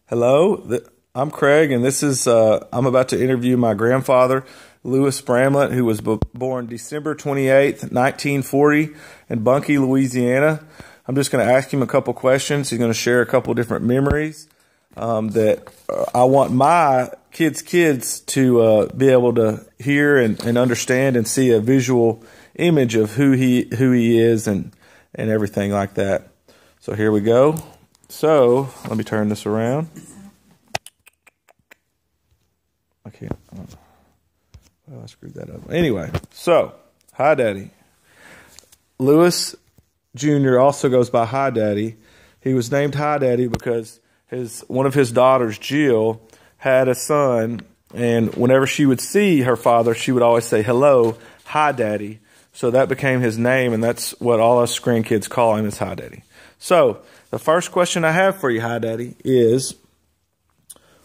Hello, I'm Craig, and this is I'm about to interview my grandfather, Louis Bramblett, who was born December 28th, 1940 in Bunkie, Louisiana. I'm just going to ask him a couple questions. He's going to share a couple different memories that I want my kids' to be able to hear and understand and see a visual image of who he is and everything like that. So here we go. So let me turn this around. I can't. Well, I screwed that up. Anyway, so Hidaddy. Louis Jr. also goes by Hidaddy. He was named Hidaddy because one of his daughters, Jill, had a son, and whenever she would see her father, she would always say, "Hello, Hidaddy." So that became his name, and that's what all us grandkids call him, is Hidaddy. So the first question I have for you, Hidaddy, is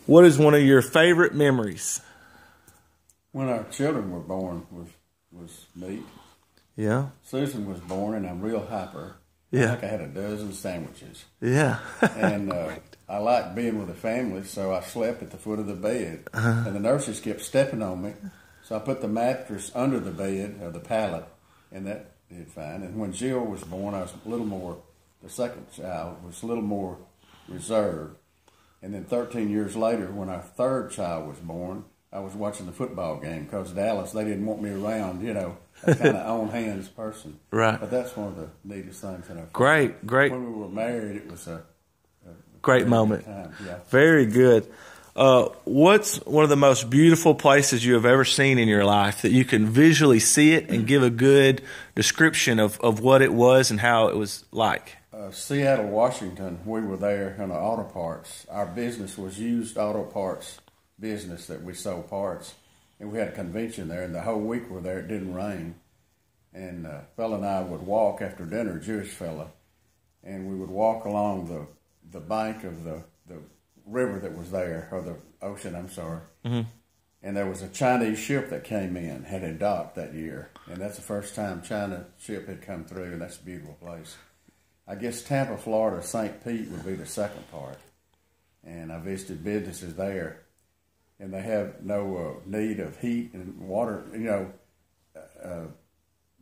what is one of your favorite memories? When our children were born was neat. Yeah. Susan was born, and I'm real hyper. Yeah. I think I had a dozen sandwiches. Yeah. And I liked being with the family, so I slept at the foot of the bed. And the nurses kept stepping on me, so I put the mattress under the bed, or the pallet, and that did fine. And when Jill was born, I was a little more, the second child was a little more reserved. And then 13 years later, when our third child was born, I was watching the football game because Dallas, they didn't want me around, a kind of on-hands person. Right. But that's one of the neatest things. Great. When we were married, it was a great moment. Time. Yeah. Very good. What's one of the most beautiful places you have ever seen in your life that you can visually see it and give a good description of what it was and how it was like? Seattle, Washington, we were there in the auto parts. Our business was used auto parts business that we sold parts. And we had a convention there, and the whole week we were there. It didn't rain. And a fella and I would walk after dinner, a Jewish fella, and we would walk along the bank of the river that was there, or the ocean, I'm sorry. Mm-hmm. And there was a Chinese ship that came in, had docked that year. And that's the first time China ship had come through, and that's a beautiful place. I guess Tampa, Florida, St. Pete would be the second part. And I visited businesses there. And they have no need of heat and water,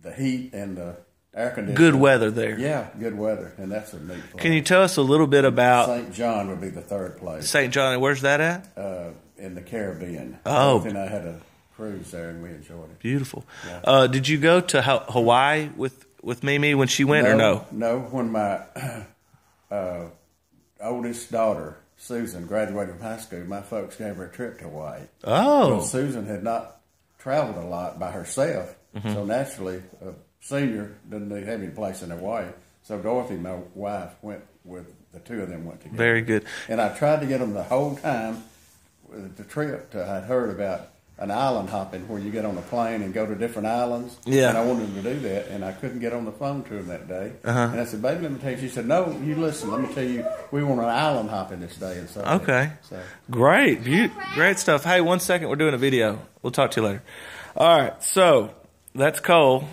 the heat and the air conditioning. Good weather there. Yeah, good weather, and that's a neat place. Can you tell us a little bit about... St. John would be the third place. St. John, where's that at? In the Caribbean. Oh. And I had a cruise there, and we enjoyed it. Beautiful. Yeah. Did you go to Hawaii with Mimi when she went, or no? No, when my oldest daughter, Susan, graduated from high school, my folks gave her a trip to Hawaii. Oh. Well, Susan had not traveled a lot by herself, so naturally a senior doesn't have any place in Hawaii. So Dorothy, my wife, went with the two of them went together. Very good. And I tried to get them the whole time with the trip. I'd heard about an island hopping where you get on a plane and go to different islands. Yeah. And I wanted them to do that, and I couldn't get on the phone to them that day. And I said, "Baby, let me tell you." She said, "No, you listen. Let me tell you, we want an island hopping this day." And so okay. So. Great. Great stuff. Hey, 1 second. We're doing a video. We'll talk to you later. All right. So that's Cole.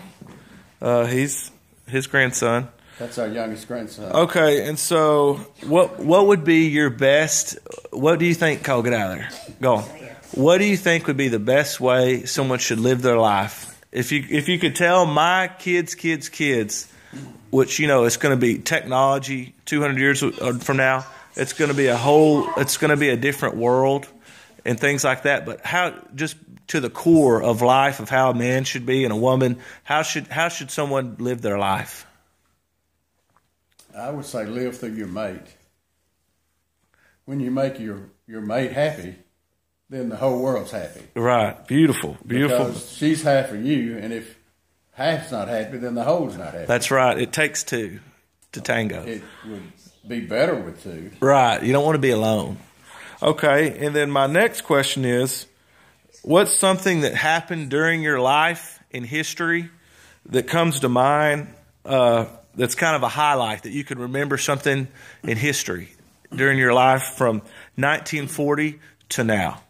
He's his grandson. That's our youngest grandson. Okay. And so what would be your best, what do you think, Cole, get out of there. Go on. What do you think would be the best way someone should live their life? If you could tell my kids, which, it's going to be technology 200 years from now, it's going to be a different world and things like that. But how, just to the core of life, of how a man should be and a woman, how should someone live their life? I would say live through your mate. When you make your mate happy, then the whole world's happy. Right. Beautiful. Because she's half of you, and if half's not happy, then the whole's not happy. That's right. It takes two to tango. It would be better with two. Right. You don't want to be alone. Okay. And then my next question is, what's something that happened during your life in history that comes to mind that's kind of a highlight, that you can remember something in history during your life from 1940 to now?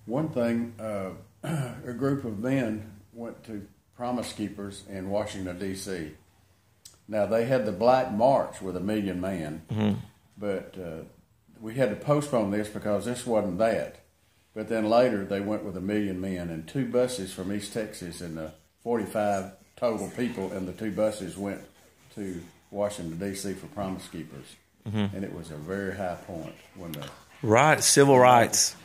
One thing, a group of men went to Promise Keepers in Washington, D.C. Now, they had the Black March with 1 million men, but But we had to postpone this because this wasn't that. But then later they went with 1 million men and 2 buses from East Texas and 45 total people, and the 2 buses went to Washington, D.C. for Promise Keepers. Mm-hmm. And it was a very high point when the civil rights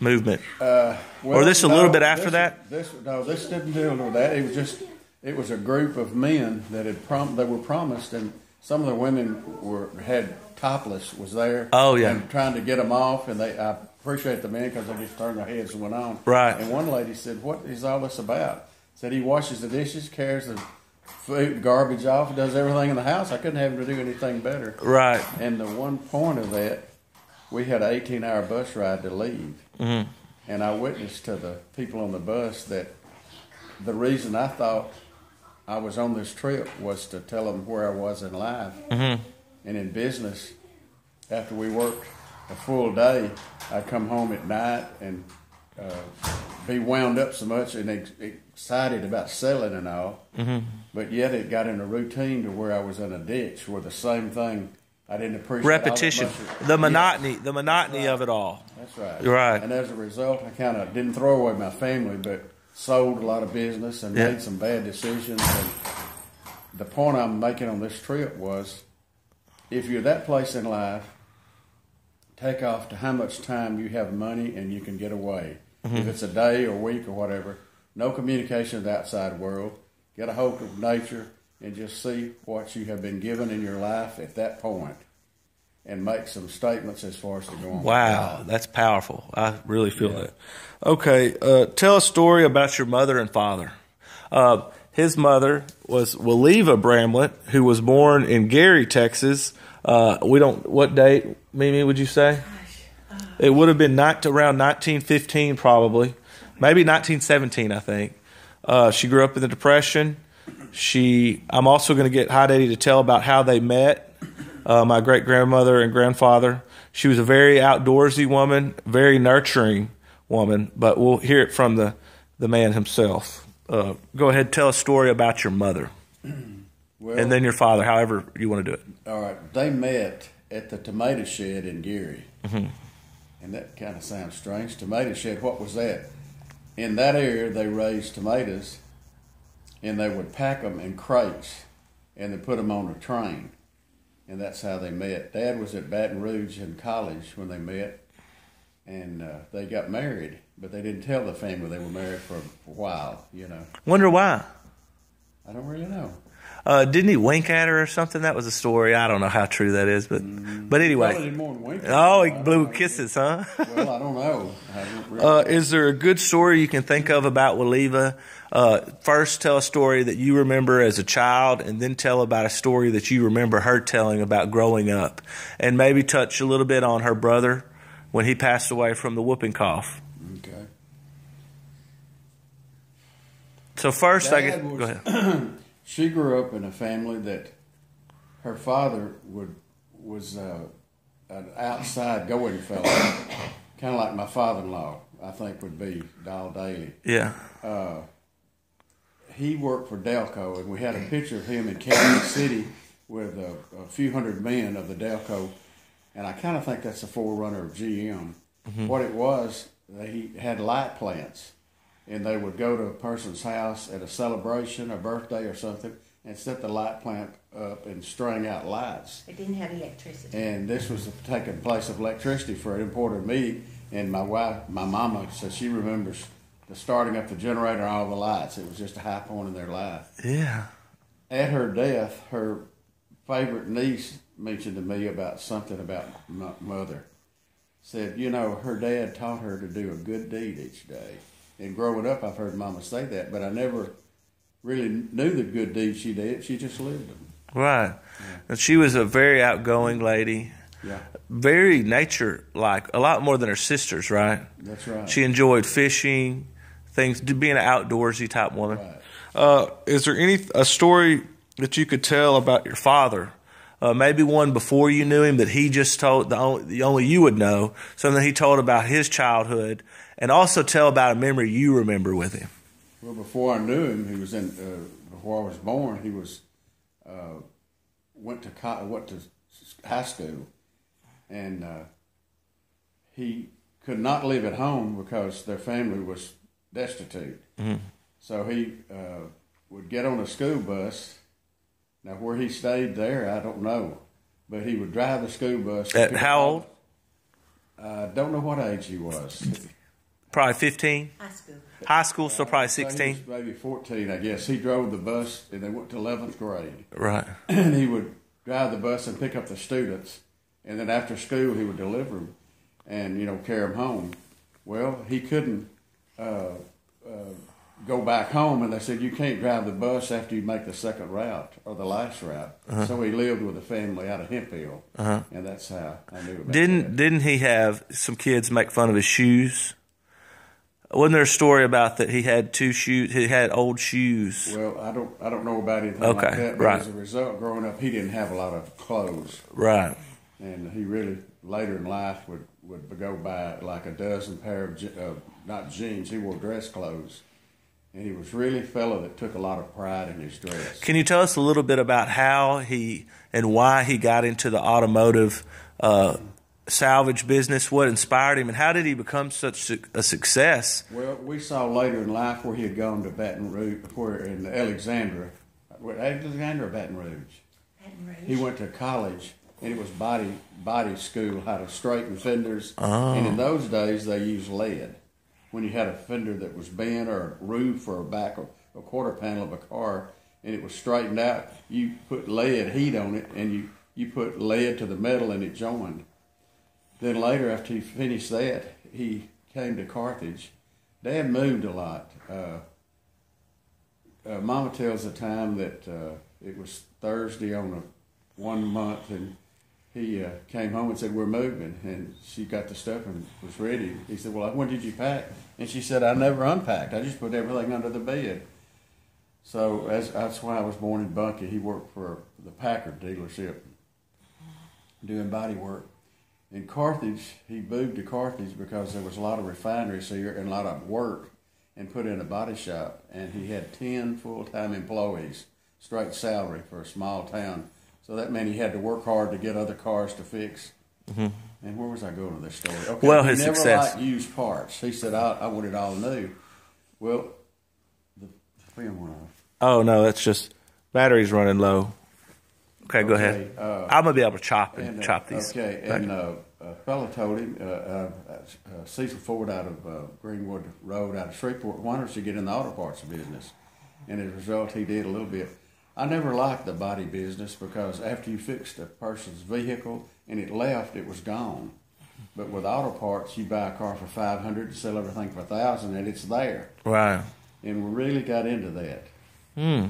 movement. Or this a little bit after that? This didn't deal with that. It was a group of men that they were promised, and some of the women had topless was there. Oh yeah, and trying to get them off, and I appreciate the men because they just turned their heads and went on. Right. And one lady said, "What is all this about?" Said he washes the dishes, carries the food, garbage off, does everything in the house. I couldn't have him to do anything better. Right. And the one point of that, we had an 18-hour bus ride to leave. Mm-hmm. And I witnessed to the people on the bus that the reason I thought I was on this trip was to tell them where I was in life. Mm-hmm. And in business, after we worked a full day, I'd come home at night and be wound up so much and excited about selling and all. Mm-hmm. But yet it got in a routine to where I was in a ditch where the same thing I didn't appreciate. Repetition, the monotony of it all. That's right. Right. And as a result, I kind of didn't throw away my family, but sold a lot of business and made some bad decisions. And the point I'm making on this trip was, if you're that place in life, take off to how much time you have money and you can get away. Mm-hmm. If it's a day or week or whatever, no communication with the outside world. Get a hold of nature and just see what you have been given in your life at that point and make some statements as far as to go on. Wow, that's powerful. I really feel that. Okay, tell a story about your mother and father. His mother was Waliva Bramblett, who was born in Gary, Texas. What date, Mimi, would you say? It would have been around 1915 probably. Maybe 1917, I think. She grew up in the Depression. I'm also going to get Hidaddy to tell about how they met, my great-grandmother and grandfather. She was a very outdoorsy woman, very nurturing woman, but we'll hear it from the man himself. Go ahead, tell a story about your mother. Well, and then your father, however you want to do it. All right. They met at the tomato shed in Gary. Mm-hmm. And that kind of sounds strange. Tomato shed, what was that? In that area, they raised tomatoes, and they would pack them in crates, and they put them on a train. And that's how they met. Dad was at Baton Rouge in college when they met, and they got married, but they didn't tell the family they were married for a while, you know. Wonder why? I don't really know. Didn't he wink at her or something? That was a story. I don't know how true that is, but anyway. He more than wink. Oh, he blew kisses, huh? Well, I don't know. Is there a good story you can think of about Waliva? First, tell a story that you remember as a child, and then tell about a story that you remember her telling about growing up, and maybe touch a little bit on her brother when he passed away from the whooping cough. Okay. So first, go ahead. She grew up in a family that her father was an outside going fellow, kind of like my father-in-law, I think would be Dial Daly. Yeah. He worked for Delco, and we had a picture of him in Kansas City with a few hundred men of the Delco, and I kind of think that's a forerunner of GM. Mm-hmm. What it was, he had light plants. And they would go to a person's house at a celebration, a birthday or something, and set the light plant up and string out lights. They didn't have electricity. And this was taking place of electricity for an important meeting. And my mama says she remembers the starting up the generator and all the lights. It was just a high point in their life. Yeah. At her death, her favorite niece mentioned to me about something about my mother. Said, her dad taught her to do a good deed each day. And growing up, I've heard Mama say that, but I never really knew the good deeds she did. She just lived them. Right. Yeah. And she was a very outgoing lady. Yeah. Very nature-like, a lot more than her sisters, right? That's right. She enjoyed fishing, being an outdoorsy type woman. Right. Is there a story that you could tell about your father? Maybe one before you knew him that he just told, the only you would know, something he told about his childhood, and also tell about a memory you remember with him. Well, before I knew him, he was before I was born, he was, went to high school, and he could not live at home because their family was destitute. Mm-hmm. So he would get on a school bus. Now, where he stayed there, I don't know, but he would drive the school bus. At how old? I don't know what age he was. Probably 15? High school. High school, so probably So he 16? was maybe 14, I guess. He drove the bus, and they went to 11th grade. Right. And he would drive the bus and pick up the students, and then after school he would deliver them and, carry them home. Well, he couldn't go back home, and they said, you can't drive the bus after you make the second route or the last route. Uh-huh. So he lived with a family out of Hemphill, Uh-huh. and that's how I knew about that. Didn't he have some kids make fun of his shoes? Wasn't there a story about that he had two shoes? He had old shoes. Well, I don't know about anything Okay, like that, but right. as a result, growing up, he didn't have a lot of clothes. Right. And he really, later in life, would go buy like a dozen pair of, not jeans, he wore dress clothes. And he was really a fellow that took a lot of pride in his dress. Can you tell us a little bit about how he and why he got into the automotive salvage business? What inspired him, and how did he become such a success? Well, we saw later in life where he had gone to Baton Rouge, where in Alexandria or Baton Rouge. Baton Rouge. He went to college, and it was body school, how to straighten fenders. Oh. And in those days, they used lead. When you had a fender that was bent, or a roof, or a back or a quarter panel of a car, and it was straightened out, you put lead heat on it, and you put lead to the metal, and it joined. Then later, after he finished that, he came to Carthage. Dad moved a lot. Mama tells the time that it was Thursday on one month, and he came home and said, we're moving. And she got the stuff and was ready. He said, well, when did you pack? And she said, I never unpacked. I just put everything under the bed. So that's why I was born in Bunkie. He worked for the Packard dealership doing body work. In Carthage, he moved to Carthage because there was a lot of refineries here and a lot of work, and put in a body shop. And he had 10 full-time employees, straight salary for a small town. So that meant he had to work hard to get other cars to fix. Mm-hmm. And where was I going with this story? Okay, well, he his never success. liked used parts. He said, I want it all new. Well, the film went off. Oh, no, that's just battery's running low. Okay, go ahead. I'm going to be able to chop these. Okay, and a fellow told him, Cecil Ford out of Greenwood Road, out of Shreveport, why don't you get in the auto parts business? And as a result, he did a little bit. I never liked the body business because after you fixed a person's vehicle and it left, it was gone. But with auto parts, you buy a car for $500, sell everything for $1,000, and it's there. Right. And we really got into that. Hmm.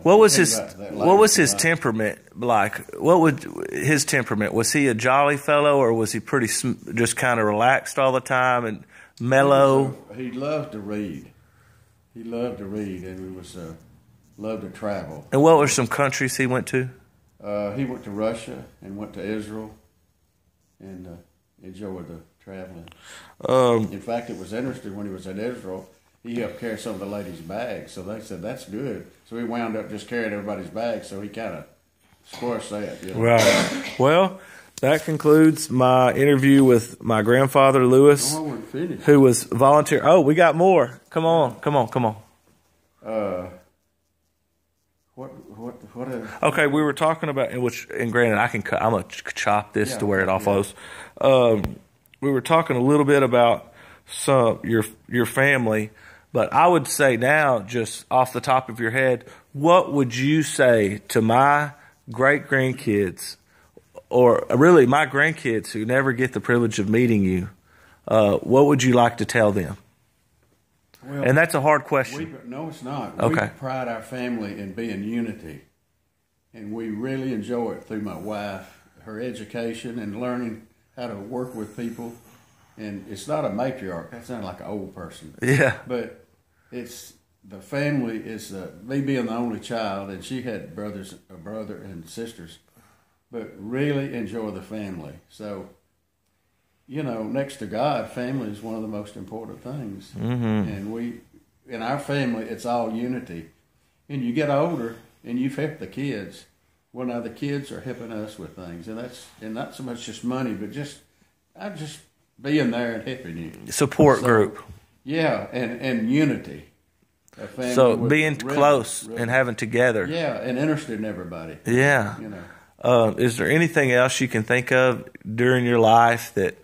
What was his temperament like? What would his temperament? Was he a jolly fellow, or was he pretty just kind of relaxed all the time and mellow? He loved to read. He loved to read, and loved to travel. And what were some countries he went to? He went to Russia and went to Israel, and enjoyed the traveling. In fact, it was interesting when he was in Israel. He helped carry some of the ladies' bags, so they said, that's good. So he wound up just carrying everybody's bags, so he kind of squashed that. You know? Right. Well, that concludes my interview with my grandfather, Lewis, who was volunteer. Oh, we got more. Come on. What? Okay, we were talking about, and granted, I'm going to chop this to where it all flows. We were talking a little bit about your family. But I would say now, just off the top of your head, what would you say to my great-grandkids, or really my grandkids who never get the privilege of meeting you? What would you like to tell them? Well, and that's a hard question. No, it's not. Okay. We pride our family in being unity, and we really enjoy it through my wife, her education, and learning how to work with people. And it's not a matriarch. That sounds like an old person. Yeah. But it's the family is me being the only child, and she had a brother and sisters, but really enjoy the family. So, next to God, family is one of the most important things. Mm-hmm. And in our family, it's all unity. And you get older, and you've helped the kids. Well, now the kids are helping us with things, and not so much just money, but just being there and helping you. Support group. Yeah, and unity. So being close and having together. Yeah, and interested in everybody. Yeah. You know. Is there anything else you can think of during your life that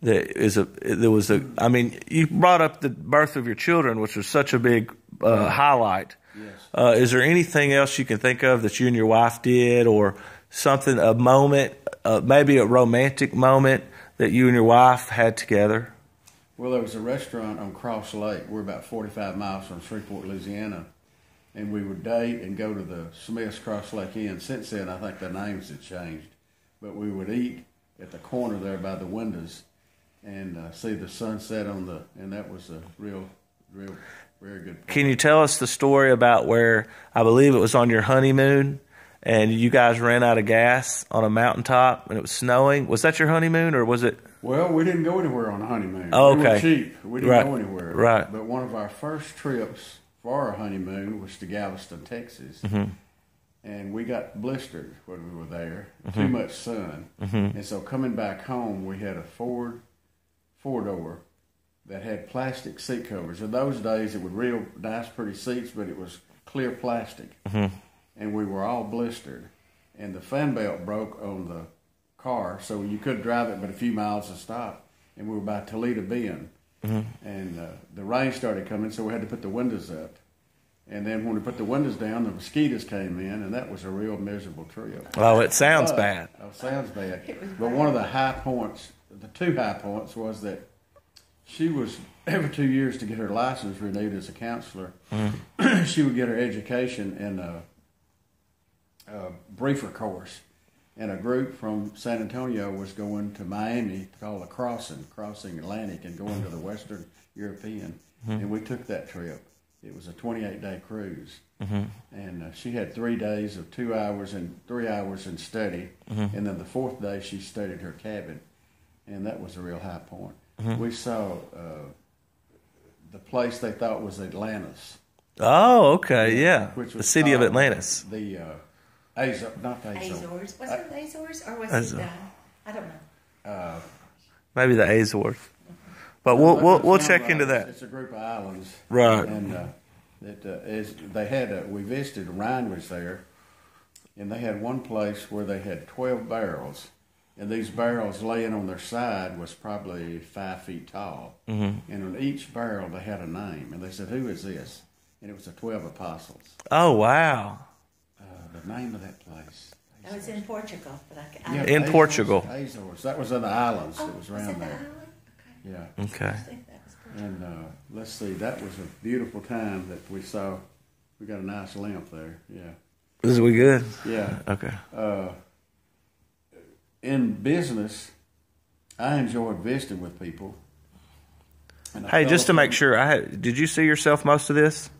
was a? I mean, you brought up the birth of your children, which was such a big highlight. Yes. Is there anything else you can think of that you and your wife did, or something, a moment, maybe a romantic moment that you and your wife had together? Well, there was a restaurant on Cross Lake. We're about 45 miles from Shreveport, Louisiana. And we would date and go to the Smith's Cross Lake Inn. Since then, I think the names had changed. But we would eat at the corner there by the windows and see the sunset and that was a real, very good. Can you tell us the story about where, I believe it was on your honeymoon, and you guys ran out of gas on a mountaintop and it was snowing? Was that your honeymoon, or was it? Well, we didn't go anywhere on a honeymoon. Oh, okay. We were cheap. We didn't go anywhere. Right. But one of our first trips for our honeymoon was to Galveston, Texas. Mm-hmm. And we got blistered when we were there. Mm-hmm. Too much sun. Mm-hmm. And so coming back home, we had a Ford four-door that had plastic seat covers. In those days, it was real nice, pretty seats, but it was clear plastic. Mm-hmm. And we were all blistered. And the fan belt broke on the car, so you could drive it but a few miles to stop. And we were by Toledo Bend. Mm-hmm. And the rain started coming, so we had to put the windows up. And then when we put the windows down, the mosquitoes came in, and that was a real miserable trip. Oh, it sounds bad. Oh, sounds bad. But one of the high points, the two high points, was that she was, every 2 years to get her license renewed as a counselor, she would get her education in a briefer course. And a group from San Antonio was going to Miami called crossing Atlantic and going to the Western European. And we took that trip. It was a 28-day cruise. And she had 3 days of 2 hours and 3 hours in study. And then the fourth day she studied her cabin. And that was a real high point. We saw the place they thought was Atlantis. Oh, okay, yeah. Which was the city of Atlantis. The not the Azores. Azores. Was it the Azores or was it? I don't know. Maybe the Azores. But we'll check into that. It's a group of islands, right? And they had we visited. Ryan was there, and they had one place where they had 12 barrels, and these barrels laying on their side was probably 5 feet tall, and on each barrel they had a name, and they said, "Who is this?" And it was the 12 apostles. Oh wow! The name of that place. That was in Portugal, but in Azores, Portugal. Azores. That was in the islands. Oh, it was around there. The Yeah. Okay. And let's see, that was a beautiful time that we saw. We got a nice lamp there. Yeah. Is we good? Yeah. Okay. In business, I enjoyed visiting with people. And hey, just to make sure, did you see yourself most of this?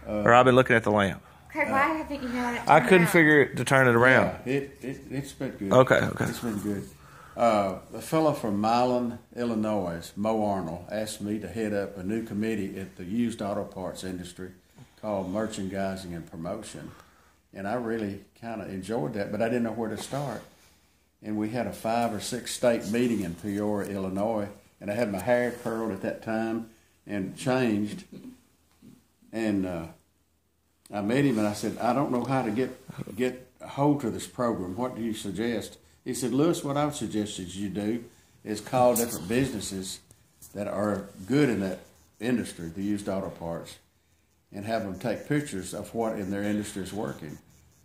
Or I've been looking at the lamp. Craig, why haven't you had it? I couldn't figure it to turn it around. Yeah, it's been good. Okay. It's been good. A fellow from Milan, Illinois, Mo Arnold, asked me to head up a new committee at the used auto parts industry called Merchandising and Promotion. And I really kind of enjoyed that, but I didn't know where to start. And we had a 5 or 6 state meeting in Peoria, Illinois, and I had my hair curled at that time and changed. And I met him and I said, "I don't know how to get a hold to this program. What do you suggest?" He said, "Lewis, what I would suggest is you do is call different businesses that are good in that industry, the used auto parts, and have them take pictures of what in their industry is working.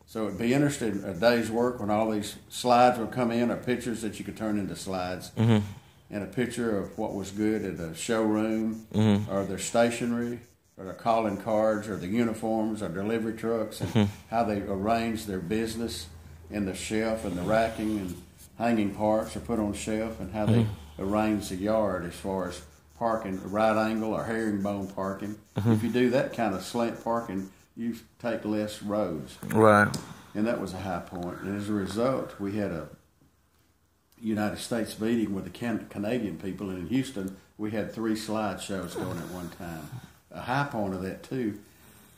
So it'd be interesting, a day's work when all these slides would come in, or pictures that you could turn into slides, and a picture of what was good at a showroom, or their stationery, or their calling cards, or the uniforms, or delivery trucks, and how they arrange their business in the shelf and the racking and hanging parts are put on shelf, and how they arrange the yard as far as parking, right angle or herringbone parking. If you do that kind of slant parking, you take less roads." Right. And that was a high point. And as a result, we had a United States meeting with the Canadian people, and in Houston, we had 3 slideshows going at one time. A high point of that, too,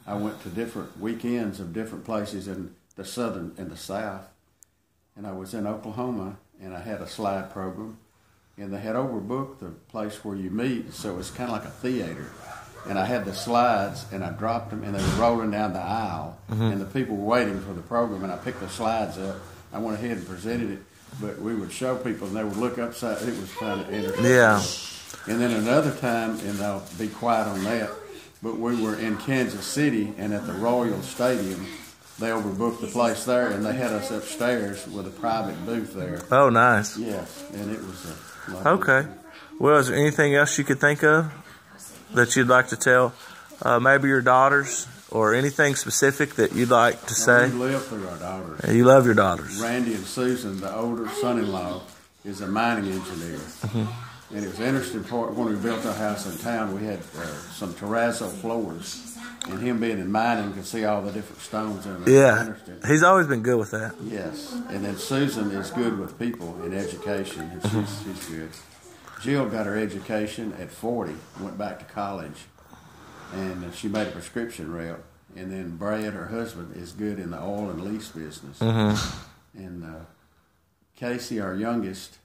I went to different weekends of different places in the southern and the south, and I was in Oklahoma, and I had a slide program, and they had overbooked the place where you meet, so it was kind of like a theater. And I had the slides, and I dropped them, and they were rolling down the aisle, and the people were waiting for the program, and I picked the slides up. I went ahead and presented it, but we would show people, and they would look upside. It was kind of interesting. Yeah. And then another time, and I'll be quiet on that, but we were in Kansas City, and at the Royal Stadium, they overbooked the place there, and they had us upstairs with a private booth there. Oh, nice. Yes, and it was okay. Well, is there anything else you could think of that you'd like to tell maybe your daughters or anything specific that you'd like to say? We live through our daughters. You love your daughters. Randy and Susan, the older son-in-law, is a mining engineer. And it was an interesting part when we built our house in town. We had some terrazzo floors, and him being in mining could see all the different stones in it. Yeah, he's always been good with that. Yes, and then Susan is good with people in education, and she's good. Jill got her education at 40, went back to college, and she made a prescription rep. And then Brad, her husband, is good in the oil and lease business. And Casey, our youngest,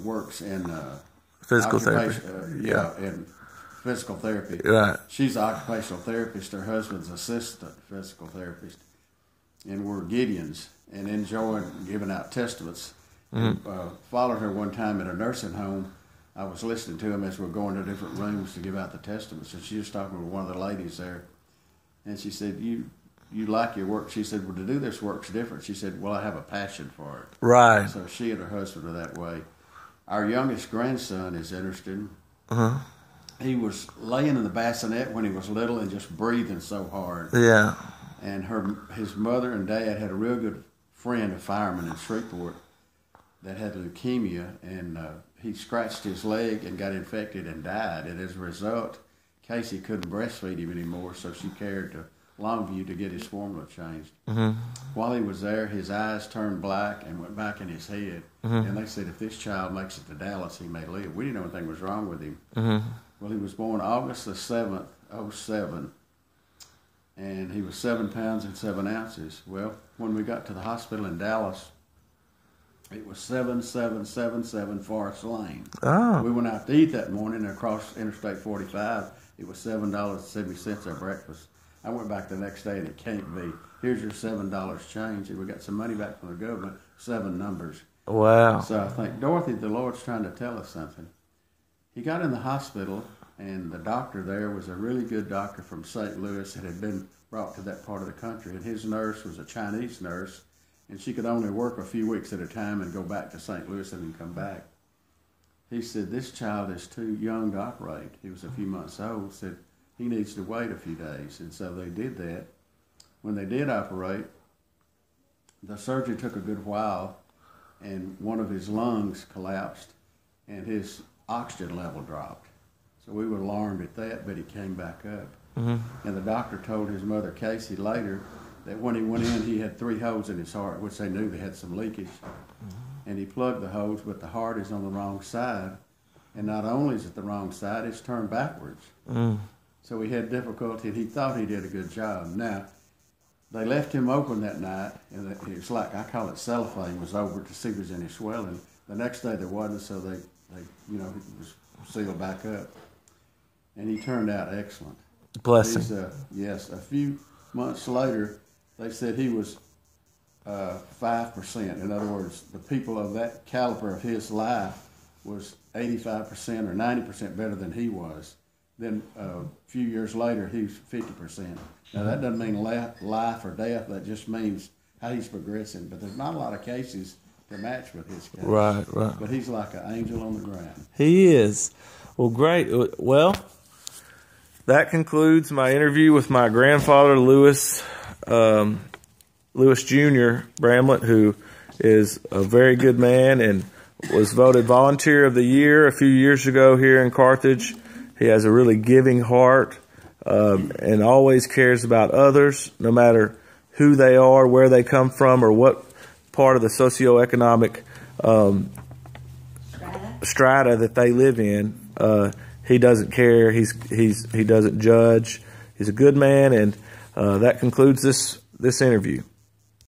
works in physical therapy. In physical therapy. Right. She's an occupational therapist. Her husband's assistant physical therapist. And we're Gideons and enjoy giving out testaments. Followed her one time at a nursing home. I was listening to him as we were going to different rooms to give out the testaments, and she was talking with one of the ladies there, and she said, "You like your work?" She said, "Well, to do this work's different." She said, "Well, I have a passion for it." Right. So she and her husband are that way. Our youngest grandson is interested. He was laying in the bassinet when he was little and just breathing so hard. Yeah. And his mother and dad had a real good friend, a fireman in Shreveport, that had leukemia, and he scratched his leg and got infected and died. And as a result, Casey couldn't breastfeed him anymore, so she carried to Longview to get his formula changed. While he was there, his eyes turned black and went back in his head. And they said, if this child makes it to Dallas, he may live. We didn't know anything was wrong with him. Well, he was born August the 7th, 07, and he was 7 pounds and 7 ounces. Well, when we got to the hospital in Dallas, it was 7777 Forest Lane. Oh. We went out to eat that morning across Interstate 45. It was $7.70 our breakfast. I went back the next day, and it can't be. Here's your $7 change, and we got some money back from the government, 7 numbers. Wow. So I think, Dorothy, the Lord's trying to tell us something. He got in the hospital, and the doctor there was a really good doctor from St. Louis that had been brought to that part of the country, and his nurse was a Chinese nurse, and she could only work a few weeks at a time and go back to St. Louis and then come back. He said, this child is too young to operate. He was a few months old, said he needs to wait a few days. And so they did that. When they did operate, the surgery took a good while, and one of his lungs collapsed, and his oxygen level dropped. So we were alarmed at that, but he came back up. And the doctor told his mother, Casey, later, that when he went in, he had 3 holes in his heart, which they knew they had some leakage. And he plugged the holes, but the heart is on the wrong side. And not only is it the wrong side, it's turned backwards. So he had difficulty, and he thought he did a good job. Now, they left him open that night, and it was like, I call it cellophane, was over to see if there was any swelling. The next day there wasn't, so they it was sealed back up. And he turned out excellent. Blessing. Yes, a few months later, they said he was 5%. In other words, the people of that caliber of his life was 85% or 90% better than he was. Then a few years later, he was 50%. Now, that doesn't mean life or death. That just means how he's progressing. But there's not a lot of cases to match with his case. Right. But he's like an angel on the ground. He is. Well, great. Well, that concludes my interview with my grandfather, Lewis Jr. Bramblett, who is a very good man and was voted Volunteer of the Year a few years ago here in Carthage. He has a really giving heart and always cares about others, no matter who they are, where they come from, or what part of the socioeconomic strata that they live in. He doesn't care. He doesn't judge. He's a good man, and that concludes this interview.